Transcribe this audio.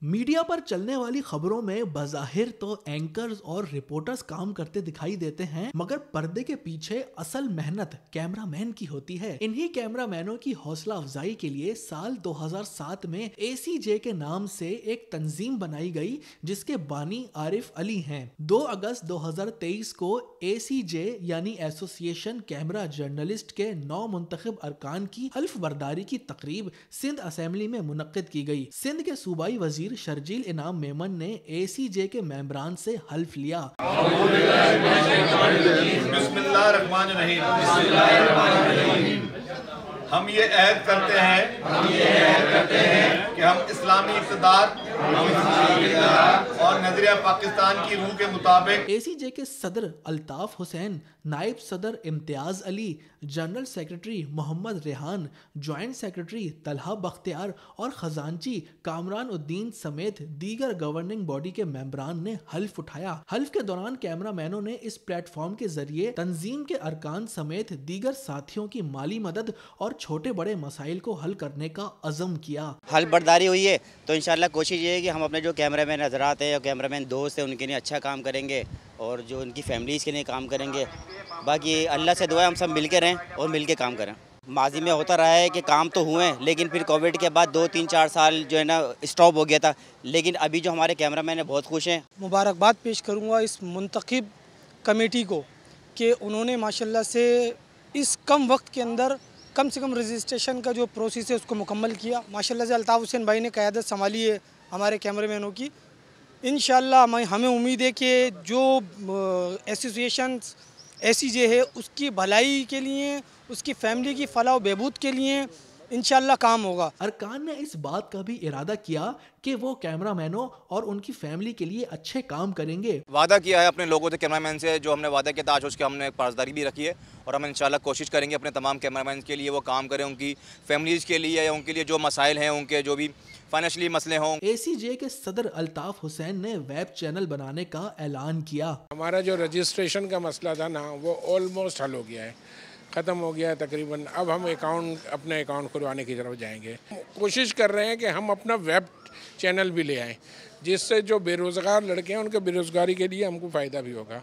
Media पर चलने वाली खबरों में बज़ाहिर तो एंकर्स और रिपोर्टर्स काम करते दिखाई देते हैं, मगर पर्दे के पीछे असल मेहनत कैमरामैन की होती है। इन्हीं कैमरामैनों की हौसला अफजाई के लिए साल 2007 में ACJ के नाम से एक तंजीम बनाई गई, जिसके बानी आरिफ अली हैं। 2 अगस्त 2023 को ACJ यानी एसोसिएशन कैमरा जर्नलिस्ट के 9 मुंतखब अरकान की हल्फ बर्दारी की तकरीब सिंध असेंबली में मुनक्किद की गई। सिंध के सूबाई वजीर शर्जील इनाम मेमन ने ACJ के मेंबरान से हल्फ लिया। हम ये अहद करते हैं कि हम इस्लामी इक़्तिदार और नजरिया पाकिस्तान की रूह के मुताबिक ACJ के सदर अल्ताफ हुसैन, नायब सदर Imtiaz Ali, general secretary Mohammad Rehan, joint secretary Talha Bakhtiar और खजांची कामरान उद्दीन समेत दीगर गवर्निंग बॉडी के मेंबरान ने हल्फ उठाया। हल्फ के दौरान कैमरामैनों ने इस प्लेटफॉर्म के जरिए तंजीम के अरकान समेत दीगर साथियों की माली मदद और छोटे बड़े मसाइल को हल करने का अज़म किया। हल्फ बर्दारी हुई है तो इंशाल्लाह कोशिश ये है कि हम अपने जो कैमरामैन हजरात हैं या कैमरामैन दोस्त हैं उनके लिए अच्छा काम करेंगे और जो उनकी फैमिलीज़ के लिए काम करेंगे। बाकी अल्लाह से दुआ है हम सब मिल के रहें और मिल के काम करें। माजी में होता रहा है कि काम तो हुए हैं, लेकिन फिर कोविड के बाद 2-3-4 साल जो है ना स्टॉप हो गया था, लेकिन अभी जो हमारे कैमरामैन हैं बहुत खुश हैं। मुबारकबाद पेश करूँगा इस मुंतखब कमेटी को कि उन्होंने माशाल्लाह से इस कम वक्त के अंदर कम से कम रजिस्ट्रेशन का जो प्रोसेस है उसको मुकम्मल किया। माशाल्लाह से अल्ताफ़ हुसैन भाई ने क़यादत संभाली है हमारे कैमरामैनों की। इंशाल्लाह हमें उम्मीद है कि जो एसोसिएशन ACJ है उसकी भलाई के लिए, उसकी फैमिली की फलाह व बहबूद के लिए इंशाल्लाह काम होगा। अरकान ने इस बात का भी इरादा किया कि वो कैमरामैनों और उनकी फैमिली के लिए अच्छे काम करेंगे। वादा किया है अपने लोगों से, कैमरामैन से, जो हमने वादा किया था आज उसकी हमने पासदारी भी रखी है और हम इंशाल्लाह कोशिश करेंगे अपने तमाम कैमरामैन के लिए वो काम करें, उनकी फैमिलीज़ के लिए या उनके लिए जो मसाइल हैं, उनके जो भी फाइनेंशियली मसले हों। ACJ के सदर अल्ताफ हुसैन ने वेब चैनल बनाने का ऐलान किया। हमारा जो रजिस्ट्रेशन का मसला था ना वो ऑलमोस्ट हल हो गया है, ख़त्म हो गया है तकरीबन। अब हम अपने अकाउंट खुलवाने की तरफ जाएंगे। कोशिश कर रहे हैं कि हम अपना वेब चैनल भी ले आएँ, जिससे जो बेरोज़गार लड़के हैं उनके बेरोज़गारी के लिए हमको फ़ायदा भी होगा।